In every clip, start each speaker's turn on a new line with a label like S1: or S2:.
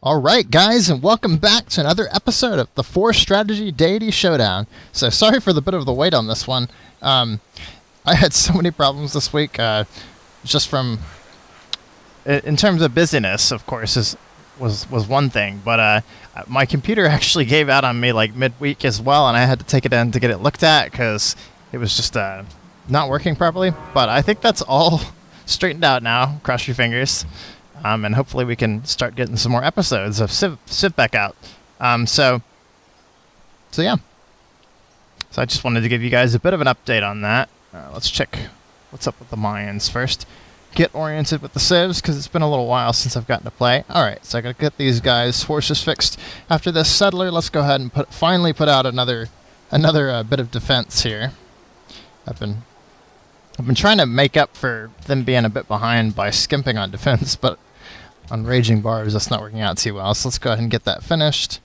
S1: Alright guys, and welcome back to another episode of the 4 Strategy Deity Showdown. So sorry for the bit of the wait on this one. I had so many problems this week, just from, in terms of busyness, of course, was one thing, but my computer actually gave out on me like midweek as well, and I had to take it in to get it looked at because it was just not working properly. But I think that's all straightened out now, cross your fingers. And hopefully we can start getting some more episodes of Civ back out. So yeah. So I just wanted to give you guys a bit of an update on that. Let's check what's up with the Mayans first. Get oriented with the Civs, because it's been a little while since I've gotten to play. Alright, so I gotta get these guys' horses fixed. After this settler, let's go ahead and finally put out another bit of defense here. I've been trying to make up for them being a bit behind by skimping on defense, but on Raging Barbs, that's not working out too well. So let's go ahead and get that finished.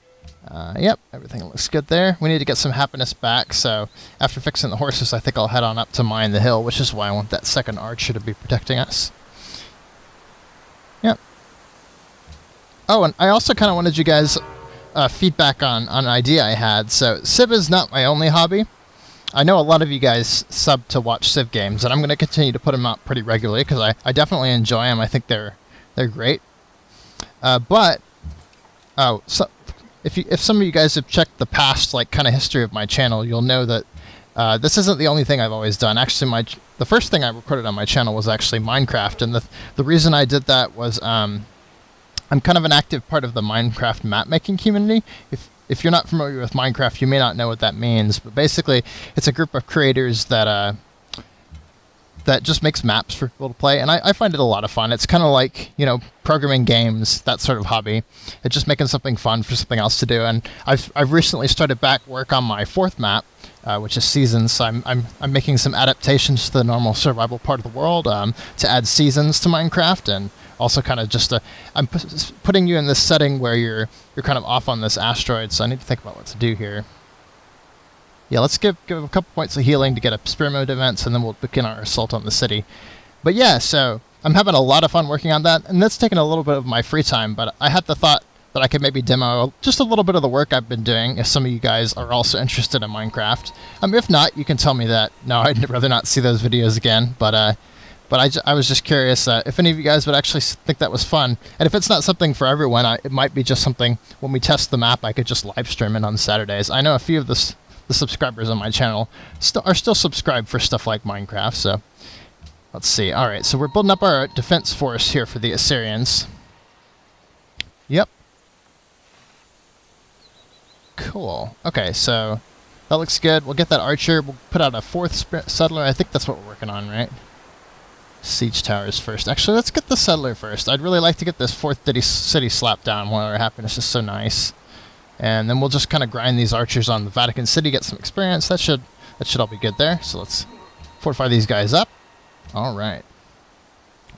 S1: Yep, everything looks good there. We need to get some happiness back, so after fixing the horses, I think I'll head on up to mine the hill, which is why I want that second archer to be protecting us. Yep. Oh, and I also kind of wanted you guys feedback on an idea I had. So Civ is not my only hobby. I know a lot of you guys sub to watch Civ games, and I'm going to continue to put them out pretty regularly because I definitely enjoy them. I think they're great. So if some of you guys have checked the past kind of history of my channel, you'll know that this isn't the only thing I've always done. Actually, the first thing I recorded on my channel was actually Minecraft, and the reason I did that was I'm kind of an active part of the Minecraft map making community. If you're not familiar with Minecraft, you may not know what that means, but basically it's a group of creators that just makes maps for people to play, and I find it a lot of fun. It's kind of like, programming games, that sort of hobby. It's just making something fun for something else to do, and I've recently started back work on my 4th map, which is Seasons. So I'm making some adaptations to the normal survival part of the world to add seasons to Minecraft, and also kind of just I'm putting you in this setting where you're kind of off on this asteroid, so I need to think about what to do here. Yeah, let's give a couple points of healing to get a spear mode events, and then we'll begin our assault on the city. But yeah, so I'm having a lot of fun working on that, and that's taking a little bit of my free time, but I had the thought that I could maybe demo just a little bit of the work I've been doing if some of you guys are also interested in Minecraft. If not, you can tell me that. No, I'd rather not see those videos again, but I was just curious if any of you guys would actually think that was fun. And if it's not something for everyone, it might be just something, when we test the map, I could just live stream it on Saturdays. I know a few of the subscribers on my channel are still subscribed for stuff like Minecraft, so let's see. Alright, so we're building up our defense force here for the Assyrians. Yep. Cool. Okay, so that looks good. We'll get that archer. We'll put out a 4th settler. I think that's what we're working on, right? Siege towers first. Actually, let's get the settler first. I'd really like to get this 4th city slapped down while our happiness is so nice. And then we'll just kind of grind these archers on the Vatican City, get some experience. That should all be good there. So let's fortify these guys up. All right.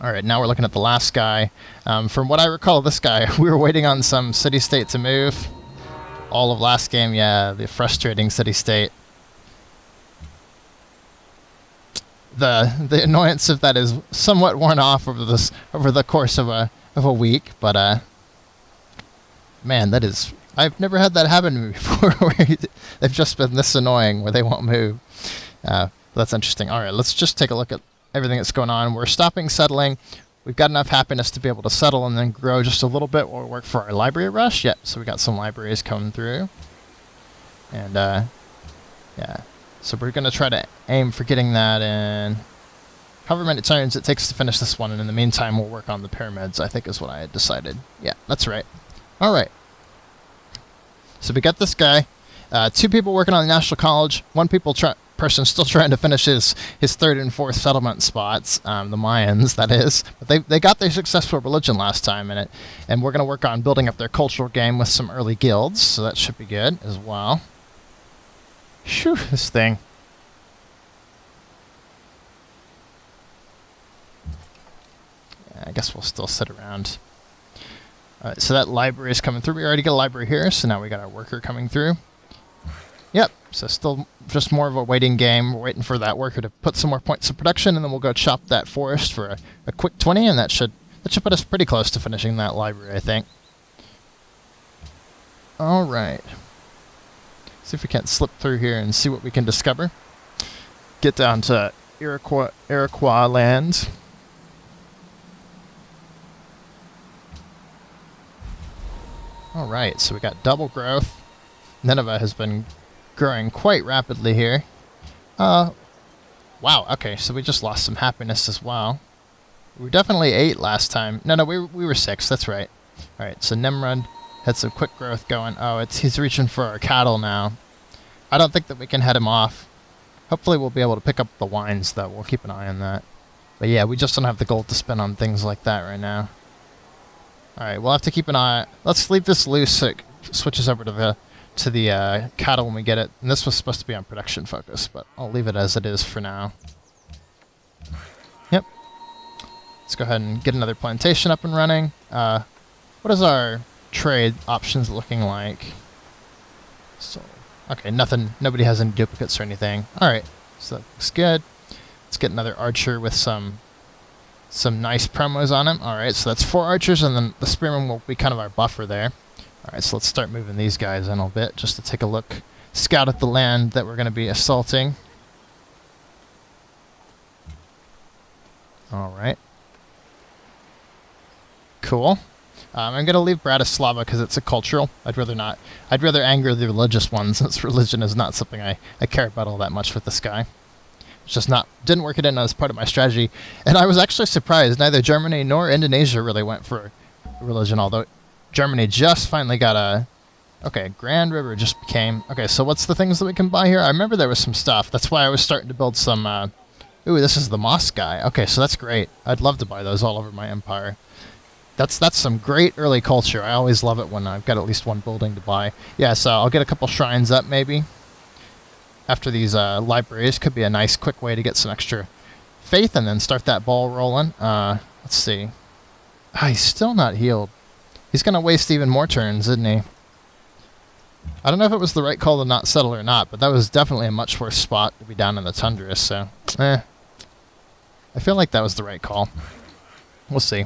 S1: All right, now we're looking at the last guy. From what I recall, this guy, we were waiting on some city-state to move. All of last game, yeah, the frustrating city-state. The annoyance of that is somewhat worn off over the course of a week, but man, that is. I've never had that happen to me before, where they've just been this annoying, where they won't move. That's interesting. All right, let's just take a look at everything that's going on. We're stopping settling. We've got enough happiness to be able to settle and then grow just a little bit while we work for our library rush. Yep, so we got some libraries coming through. And, yeah. So we're going to try to aim for getting that in however many turns it takes to finish this one, and in the meantime, we'll work on the pyramids, I think is what I had decided. Yeah, that's right. All right. So we got this guy, 2 people working on the National College, 1 person still trying to finish his 3rd and 4th settlement spots, the Mayans, that is. But they got their successful religion last time, and we're going to work on building up their cultural game with some early guilds, so that should be good as well. Phew, this thing. Yeah, I guess we'll still sit around. Alright, so that library is coming through. We already got a library here, so now we got our worker coming through. Yep, so still just more of a waiting game. We're waiting for that worker to put some more points of production, and then we'll go chop that forest for a quick 20, and that should put us pretty close to finishing that library, I think. Alright. See if we can't slip through here and see what we can discover. Get down to Iroquois land. Alright, so we got double growth. Nineveh has been growing quite rapidly here. Wow, okay, so we just lost some happiness as well. We were definitely 8 last time. No, we were 6, that's right. Alright, so Nimrod had some quick growth going. Oh, he's reaching for our cattle now. I don't think that we can head him off. Hopefully we'll be able to pick up the wines, though. We'll keep an eye on that. But yeah, we just don't have the gold to spend on things like that right now. Alright, we'll have to keep an eye. Let's leave this loose so it switches over to the cattle when we get it. And this was supposed to be on production focus, but I'll leave it as it is for now. Yep. Let's go ahead and get another plantation up and running. What is our trade options looking like? So, okay, nothing. Nobody has any duplicates or anything. Alright, so that looks good. Let's get another archer with some nice promos on him. Alright, so that's 4 archers, and then the spearman will be kind of our buffer there. Alright, so let's start moving these guys in a bit, just to take a look, scout at the land that we're going to be assaulting. Alright. Cool. I'm going to leave Bratislava because it's a cultural. I'd rather not. I'd rather anger the religious ones, since religion is not something I care about all that much with this guy. It's just not, didn't work it in as part of my strategy. And I was actually surprised. Neither Germany nor Indonesia really went for religion, although Germany just finally got a... Okay, Grand River just became... Okay, so what's the things that we can buy here? I remember there was some stuff. That's why I was starting to build some... Ooh, this is the moss guy. Okay, so that's great. I'd love to buy those all over my empire. That's some great early culture. I always love it when I've got at least one building to buy. Yeah, so I'll get a couple shrines up, maybe. After these libraries. Could be a nice, quick way to get some extra faith and then start that ball rolling. Let's see. He's still not healed. He's going to waste even more turns, isn't he? I don't know if it was the right call to not settle or not, but that was definitely a much worse spot to be down in the tundra, so... I feel like that was the right call. We'll see.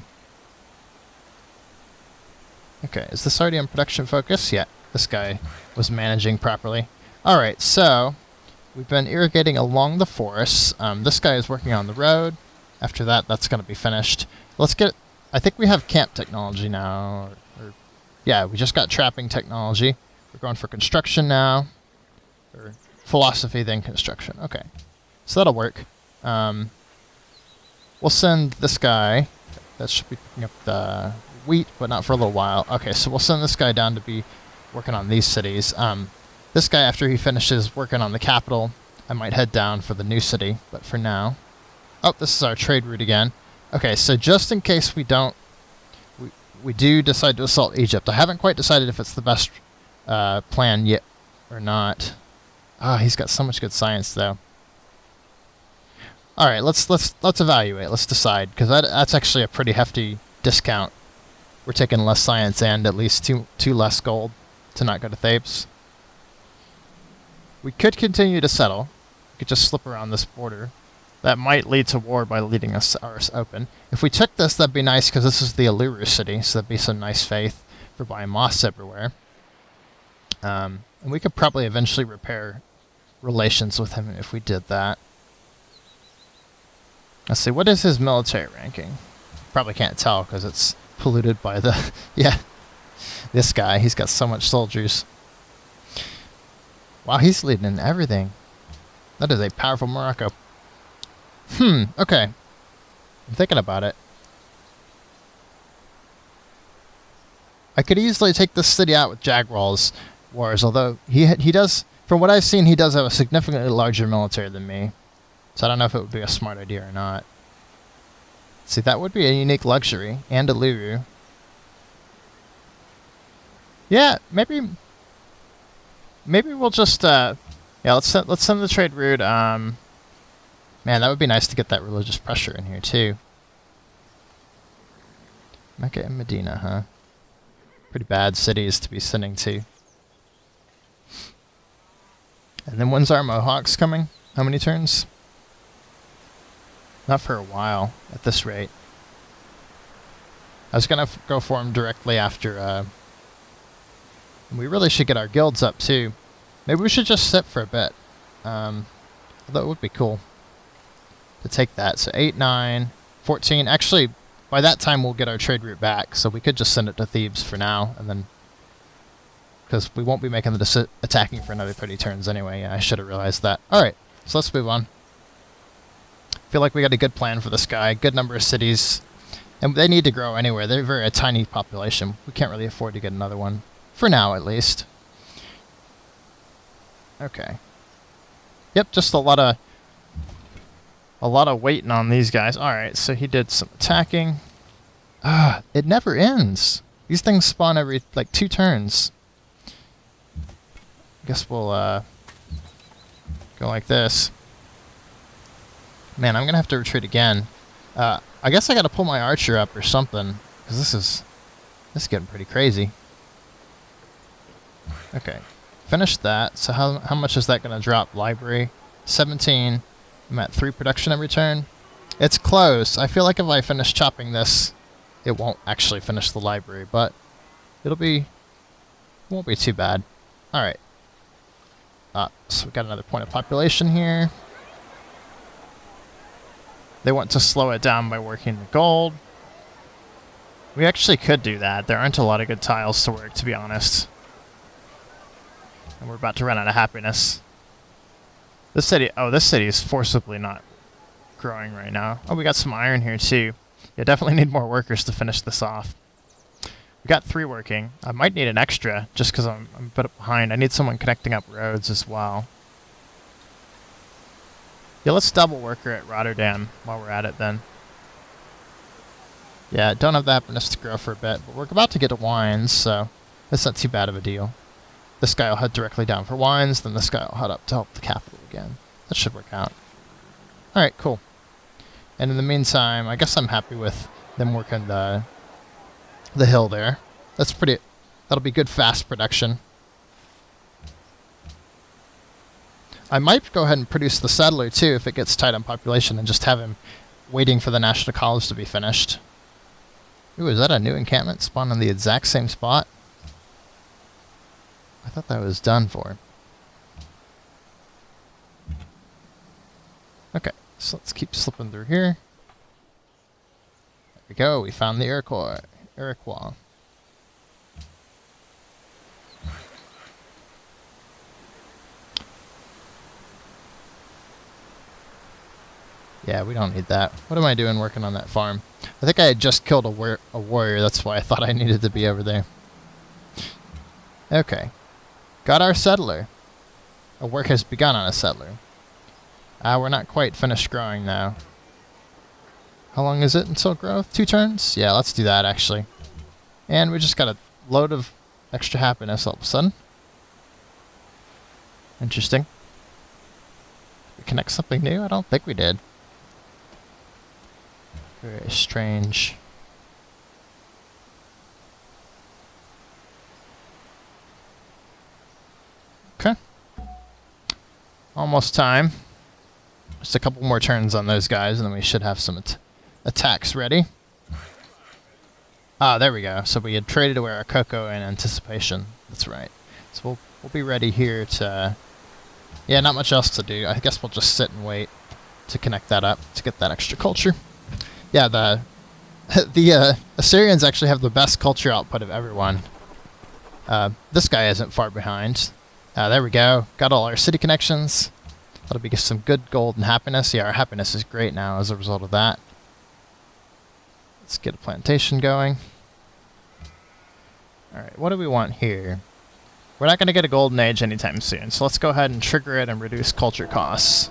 S1: Okay, is this already on production focus? Yeah, this guy was managing properly. Alright, so... We've been irrigating along the forests. This guy is working on the road. After that, that's going to be finished. Let's get... I think we have camp technology now. Yeah, we just got trapping technology. We're going for construction now. Or philosophy, then construction. Okay. So that'll work. We'll send this guy. That should be picking up the wheat, but not for a little while. Okay, so we'll send this guy down to be working on these cities. This guy, after he finishes working on the capital, I might head down for the new city. But for now... Oh, this is our trade route again. Okay, so just in case we don't... We do decide to assault Egypt. I haven't quite decided if it's the best plan yet or not. He's got so much good science, though. All right, let's evaluate. Let's decide, because that's actually a pretty hefty discount. We're taking less science and at least two less gold to not go to Thebes. We could continue to settle. We could just slip around this border. That might lead to war by leading us open. If we took this, that'd be nice, because this is the Alluru city, so that'd be some nice faith for buying moss everywhere. And we could probably eventually repair relations with him if we did that. Let's see, what is his military ranking? Probably can't tell, because it's polluted by the... Yeah, this guy, he's got so much soldiers. Wow, he's leading in everything. That is a powerful Morocco. Okay. I'm thinking about it. I could easily take this city out with Jaguar's wars, although he does, from what I've seen, he does have a significantly larger military than me. So I don't know if it would be a smart idea or not. See, that would be a unique luxury, and a Luru. Yeah, maybe we'll just, yeah, let's send the trade route, Man, that would be nice to get that religious pressure in here, too. Mecca and Medina, huh? Pretty bad cities to be sending to. And then when's our Mohawks coming? How many turns? Not for a while, at this rate. I was going to go for them directly after And we really should get our guilds up too. Maybe we should just sit for a bit. Although it would be cool to take that. So 8, 9, 14. Actually, by that time we'll get our trade route back, so we could just send it to Thebes for now, and then because we won't be making the attacking for another 30 turns anyway. Yeah, I should have realized that. All right, so let's move on. Feel like we got a good plan for this guy. Good number of cities, and they need to grow anyway. They're very a tiny population. We can't really afford to get another one for now, at least. Okay. Yep, just a lot of waiting on these guys. All right, so he did some attacking. It never ends. These things spawn every like 2 turns. I guess we'll go like this. Man, I'm gonna have to retreat again. I guess I gotta pull my archer up or something, because this is getting pretty crazy. Okay, finished that. So how much is that gonna drop? Library 17. I'm at 3 production every turn. It's close. I feel like if I finish chopping this, it won't actually finish the library, but won't be too bad. All right. So we got another point of population here. They want to slow it down by working the gold. We actually could do that. There aren't a lot of good tiles to work, to be honest. And we're about to run out of happiness. This city is forcibly not growing right now. Oh, we got some iron here too. Yeah, definitely need more workers to finish this off. We got 3 working. I might need an extra just because I'm a bit behind. I need someone connecting up roads as well. Yeah, let's double worker at Rotterdam while we're at it then. Yeah, don't have the happiness to grow for a bit, but we're about to get to wines, so that's not too bad of a deal. This guy will head directly down for wines, then this guy will head up to help the capital again. That should work out. Alright, cool. And in the meantime, I guess I'm happy with them working the hill there. That'll be good fast production. I might go ahead and produce the settler too if it gets tight on population and just have him waiting for the National College to be finished. Ooh, is that a new encampment spawned in the exact same spot? I thought that was done for. Okay, so let's keep slipping through here. There we go, we found the Iroquois. Yeah, we don't need that. What am I doing working on that farm? I think I had just killed a warrior, that's why I thought I needed to be over there. Okay. Got our settler. A work has begun on a settler. We're not quite finished growing now. How long is it until growth? 2 turns? Yeah, let's do that actually. And we just got a load of extra happiness all of a sudden. Interesting. Did we connect something new? I don't think we did. Very strange. Okay. Almost time. Just a couple more turns on those guys, and then we should have some attacks ready. Ah, there we go. So we had traded away our cocoa in anticipation. That's right. So we'll be ready here to... Yeah, not much else to do. I guess we'll just sit and wait to connect that up to get that extra culture. Yeah, the Assyrians actually have the best culture output of everyone. This guy isn't far behind. There we go. Got all our city connections. That'll be some good gold and happiness. Yeah, our happiness is great now as a result of that. Let's get a plantation going. Alright, what do we want here? We're not going to get a golden age anytime soon, so let's go ahead and trigger it and reduce culture costs.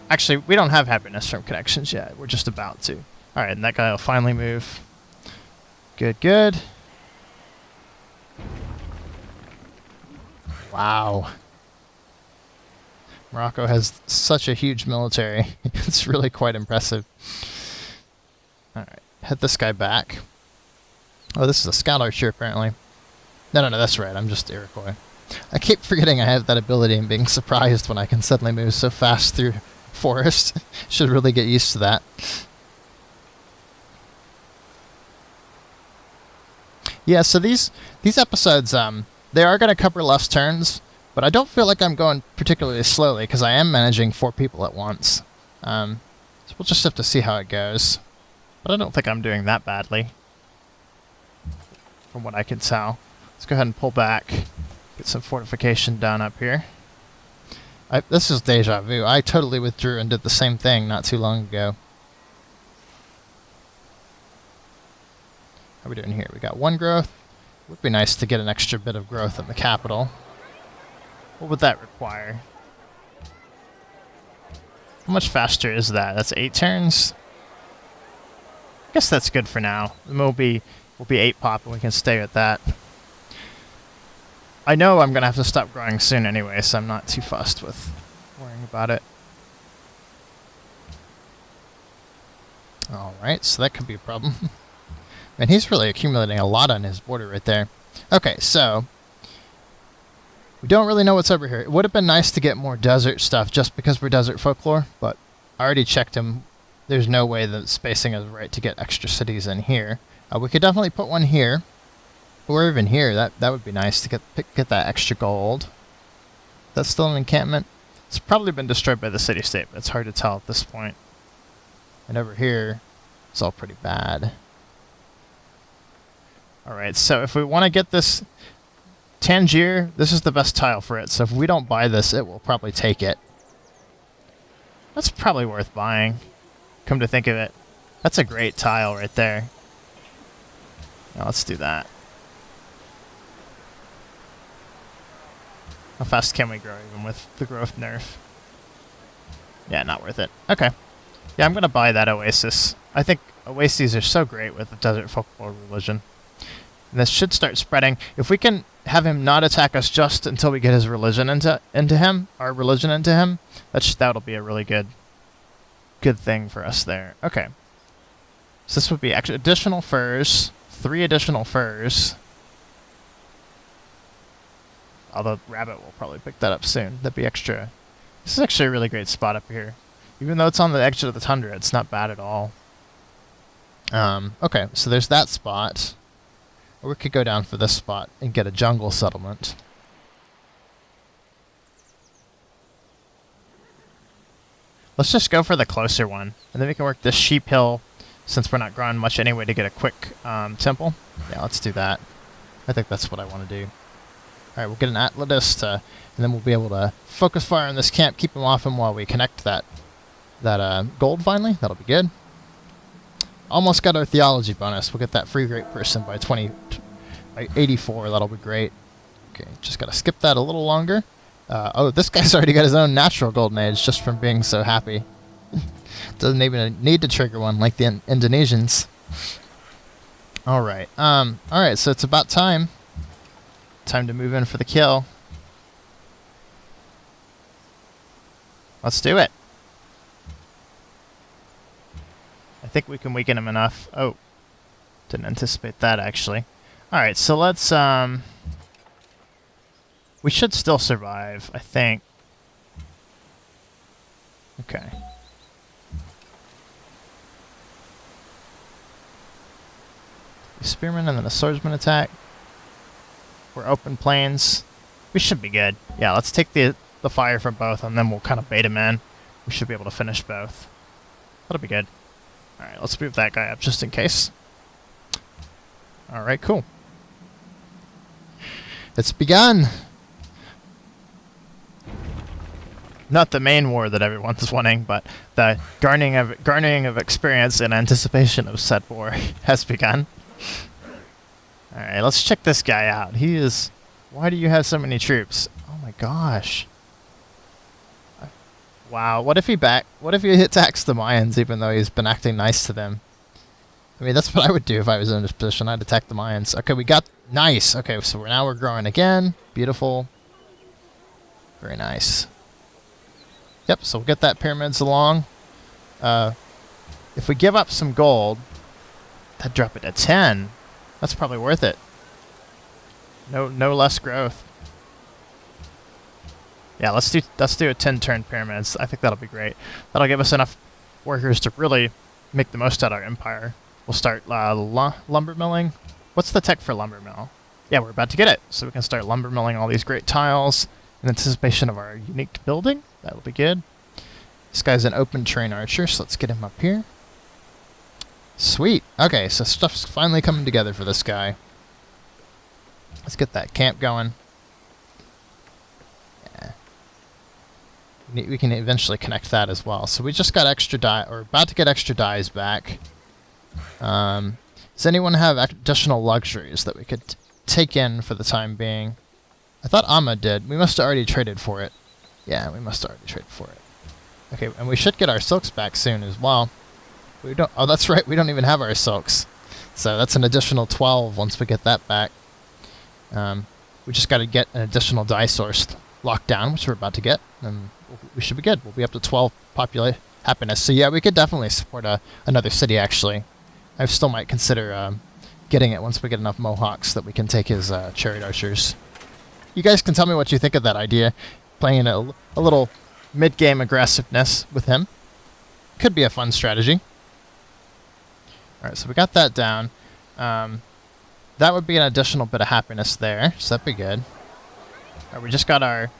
S1: Actually, we don't have happiness from connections yet. We're just about to. Alright, and that guy will finally move. Good, good. Wow. Morocco has such a huge military. It's really quite impressive. Alright, head this guy back. Oh, this is a scout archer, apparently. No, that's right. I'm just Iroquois. I keep forgetting I have that ability and being surprised when I can suddenly move so fast through forest. Should really get used to that. Yeah, so these episodes, They are going to cover less turns, but I don't feel like I'm going particularly slowly because I am managing 4 people at once. So we'll just have to see how it goes. But I don't think I'm doing that badly, from what I can tell. Let's go ahead and pull back, get some fortification done up here. This is deja vu. I totally withdrew and did the same thing not too long ago. How are we doing here? We got 1 growth. Would be nice to get an extra bit of growth in the capital. What would that require? How much faster is that? That's 8 turns? I guess that's good for now. We'll be 8 pop and we can stay with that. I know I'm going to have to stop growing soon anyway, so I'm not too fussed with worrying about it. Alright, so that could be a problem. And he's really accumulating a lot on his border right there. Okay, so we don't really know what's over here. It would have been nice to get more desert stuff just because we're desert folklore, but I already checked him. There's no way the spacing is right to get extra cities in here. We could definitely put one here, or even here. That would be nice to get that extra gold. That's still an encampment. It's probably been destroyed by the city-state, but it's hard to tell at this point. And over here, it's all pretty bad. Alright, so if we want to get this Tangier, this is the best tile for it, so if we don't buy this, it will probably take it. That's probably worth buying, come to think of it. That's a great tile right there. Now let's do that. How fast can we grow even with the growth nerf? Yeah, not worth it. Okay. Yeah, I'm going to buy that Oasis. I think Oases are so great with the Desert Folklore religion. And this should start spreading. If we can have him not attack us just until we get his religion into him, our religion into him, that'll be a really good thing for us there. Okay. So this would be actually additional furs, 3 additional furs. Although Rabbit will probably pick that up soon. That'd be extra. This is actually a really great spot up here. Even though it's on the edge of the tundra, it's not bad at all. Okay, so there's that spot. Or we could go down for this spot and get a jungle settlement. Let's just go for the closer one. And then we can work this sheep hill, since we're not growing much anyway, to get a quick temple. Yeah, let's do that. I think that's what I want to do. Alright, we'll get an Atlas and then we'll be able to focus fire on this camp, keep him off him while we connect that gold finally. That'll be good. Almost got our theology bonus. We'll get that free great person by 84. That'll be great. Okay, just got to skip that a little longer. Oh, this guy's already got his own natural golden age just from being so happy. Doesn't even need to trigger one like the Indonesians. Alright. Alright, so it's about time. Time to move in for the kill. Let's do it. I think we can weaken him enough. Oh, didn't anticipate that actually. Alright, so let's, we should still survive, I think. Okay. Spearman and then a swordsman attack. We're open plains. We should be good. Yeah, let's take the fire from both and then we'll kind of bait him in. We should be able to finish both. That'll be good. Alright, let's move that guy up just in case. Alright, cool. It's begun! Not the main war that everyone's wanting, but the garnering of experience in anticipation of said war has begun. Alright, let's check this guy out. He is... Why do you have so many troops? Oh my gosh. Wow, what if he attacks the Mayans even though he's been acting nice to them? I mean, that's what I would do if I was in this position. I'd attack the Mayans. Okay, we got... Nice! Okay, so now we're growing again. Beautiful. Very nice. Yep, so we'll get that pyramids along. If we give up some gold, that'd drop it to 10. That's probably worth it. No less growth. Yeah, let's do a 10-turn pyramids. I think that'll be great. That'll give us enough workers to really make the most out of our empire. We'll start lumber milling. What's the tech for lumber mill? yeah, we're about to get it. So we can start lumber milling all these great tiles in anticipation of our unique building. That'll be good. This guy's an open terrain archer, so let's get him up here. Sweet. Okay, so stuff's finally coming together for this guy. Let's get that camp going. Yeah. We can eventually connect that as well. So we just got extra dye, or about to get extra dyes back. Does anyone have additional luxuries that we could take in for the time being? I thought Amma did. We must have already traded for it. Yeah, we must have already traded for it. Okay, and we should get our silks back soon as well. We don't. Oh, that's right. We don't even have our silks. So that's an additional 12 once we get that back. We just got to get an additional dye source locked down, which we're about to get, and we should be good. We'll be up to 12 populate happiness. So yeah, we could definitely support another city, actually. I still might consider getting it once we get enough Mohawks that we can take his chariot archers. You guys can tell me what you think of that idea, playing a little mid-game aggressiveness with him. Could be a fun strategy. Alright, so we got that down. That would be an additional bit of happiness there, so that'd be good. Alright, we just got our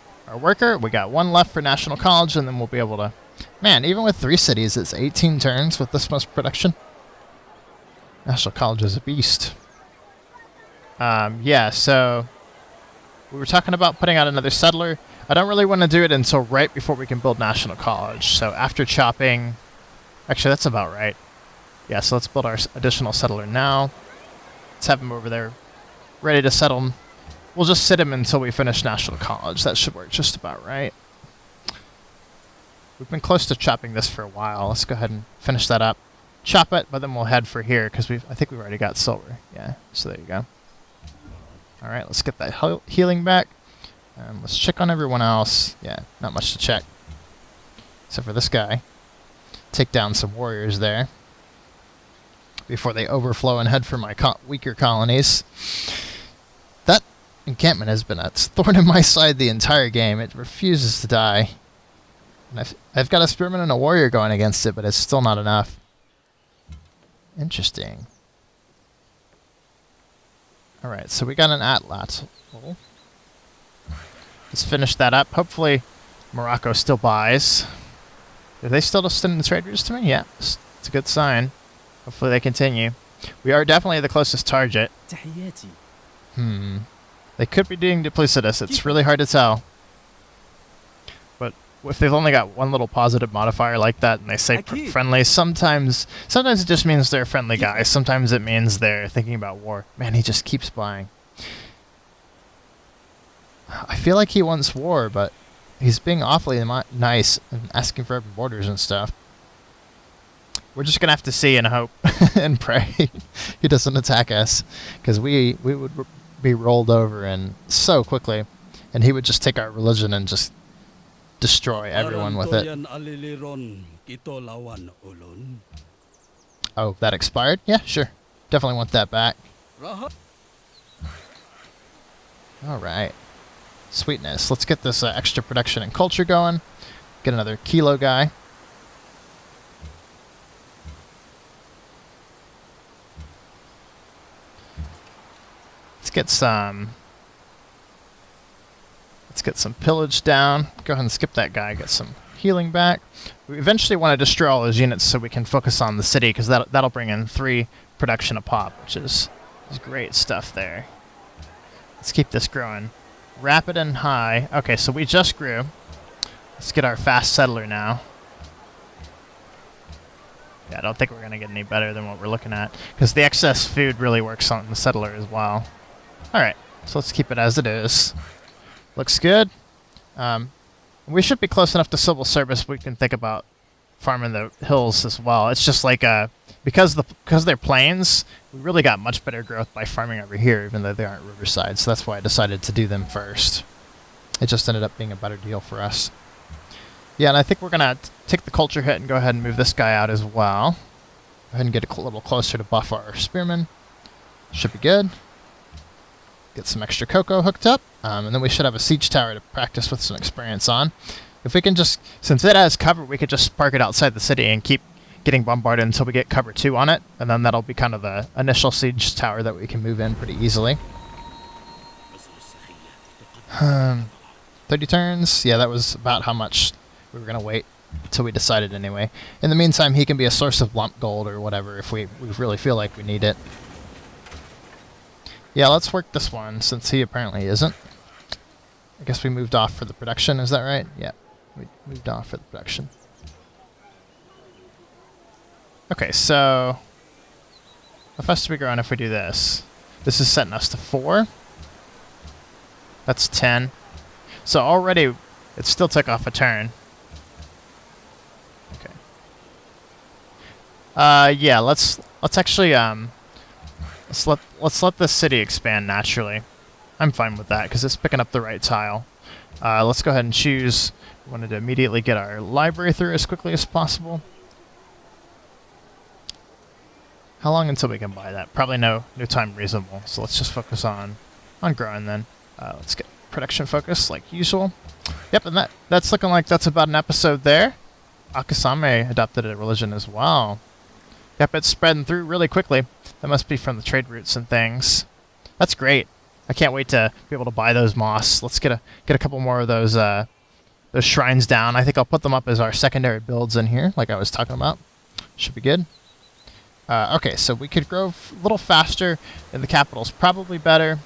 S1: worker. We got one left for National College, and then we'll be able to... Man, even with 3 cities, it's 18 turns with this much production. National College is a beast. Yeah, so... We were talking about putting out another settler. I don't really want to do it until right before we can build National College. So after chopping... Actually, that's about right. Yeah, so let's build our additional settler now. Let's have him over there ready to settle. We'll just sit him until we finish National College. That should work just about right. We've been close to chopping this for a while. Let's go ahead and finish that up. Chop it, but then we'll head for here because I think we've already got silver. Yeah, so there you go. All right, let's get that healing back. Let's check on everyone else. Yeah, not much to check. Except for this guy. Take down some warriors there before they overflow and head for my weaker colonies. That encampment has been a thorn in my side the entire game. It refuses to die. And I've got a spearman and a warrior going against it, but it's still not enough. Interesting. Alright, so we got an atlatl. Let's finish that up. Hopefully Morocco still buys. Are they still sending the trade routes to me? Yeah, it's a good sign. Hopefully they continue. We are definitely the closest target. They could be doing duplicitous. It's really hard to tell. But if they've only got one little positive modifier like that and they say friendly, sometimes it just means they're a friendly guy. Sometimes it means they're thinking about war. Man, he just keeps buying. I feel like he wants war, but he's being awfully nice and asking for open borders and stuff. We're just going to have to see and hope and pray he doesn't attack us, because we would be rolled over and so quickly, and he would just take our religion and just destroy everyone with it. Oh, that expired? Yeah, sure. Definitely want that back. Alright. Sweetness. Let's get this extra production and culture going. Get another kilo guy. Let's get some pillage down. Go ahead and skip that guy. Get some healing back. We eventually want to destroy all those units so we can focus on the city, because that'll bring in 3 production a pop, which is great stuff there. Let's keep this growing. Rapid and high. Okay, so we just grew. Let's get our fast settler now. Yeah, I don't think we're going to get any better than what we're looking at, because the excess food really works on the settler as well. Alright, so let's keep it as it is. Looks good. We should be close enough to civil service we can think about farming the hills as well. It's just like, because they're plains, we really got much better growth by farming over here, even though they aren't riverside, so that's why I decided to do them first. It just ended up being a better deal for us. Yeah, and I think we're going to take the culture hit and go ahead and move this guy out as well. Go ahead and get a little closer to buff our spearmen. Should be good. Get some extra cocoa hooked up, and then we should have a siege tower to practice with some experience on. If we can just, since it has cover, we could just park it outside the city and keep getting bombarded until we get cover 2 on it, and then that'll be kind of the initial siege tower that we can move in pretty easily. 30 turns? Yeah, that was about how much we were going to wait until we decided anyway. In the meantime, he can be a source of lump gold or whatever if we really feel like we need it. Yeah, let's work this one since he apparently isn't. I guess we moved off for the production, is that right? Yeah, we moved off for the production. Okay, so how fast do we grow on if we do this? This is setting us to 4. That's 10. So already it still took off a turn. Okay. Yeah, let's actually let's let this city expand naturally. I'm fine with that because it's picking up the right tile. Let's go ahead and choose. We wanted to immediately get our library through as quickly as possible. How long until we can buy that? Probably no time reasonable. So let's just focus on growing then. Let's get production focus like usual. Yep, and that's looking like that's about an episode there. Akasame adopted a religion as well. Yep, it's spreading through really quickly. That must be from the trade routes and things. That's great. I can't wait to be able to buy those moss. Let's get a couple more of those shrines down. I think I'll put them up as our secondary builds in here, like I was talking about. Should be good. Okay, so we could grow a little faster, and the capital's probably better.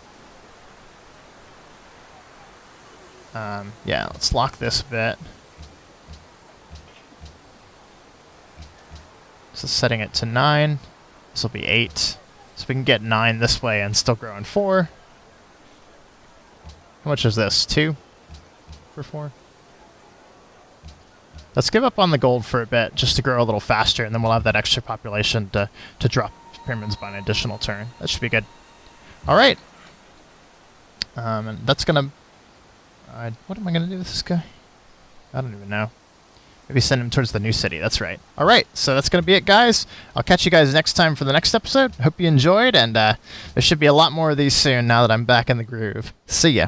S1: Yeah, let's lock this a bit. So setting it to 9. This will be 8. So we can get 9 this way and still grow in 4. How much is this? 2 for 4? Let's give up on the gold for a bit just to grow a little faster, and then we'll have that extra population to drop pyramids by an additional turn. That should be good. All right. And that's going to... what am I going to do with this guy? I don't even know. Maybe send him towards the new city. That's right. All right. So that's going to be it, guys. I'll catch you guys next time for the next episode. Hope you enjoyed, and there should be a lot more of these soon now that I'm back in the groove. See ya.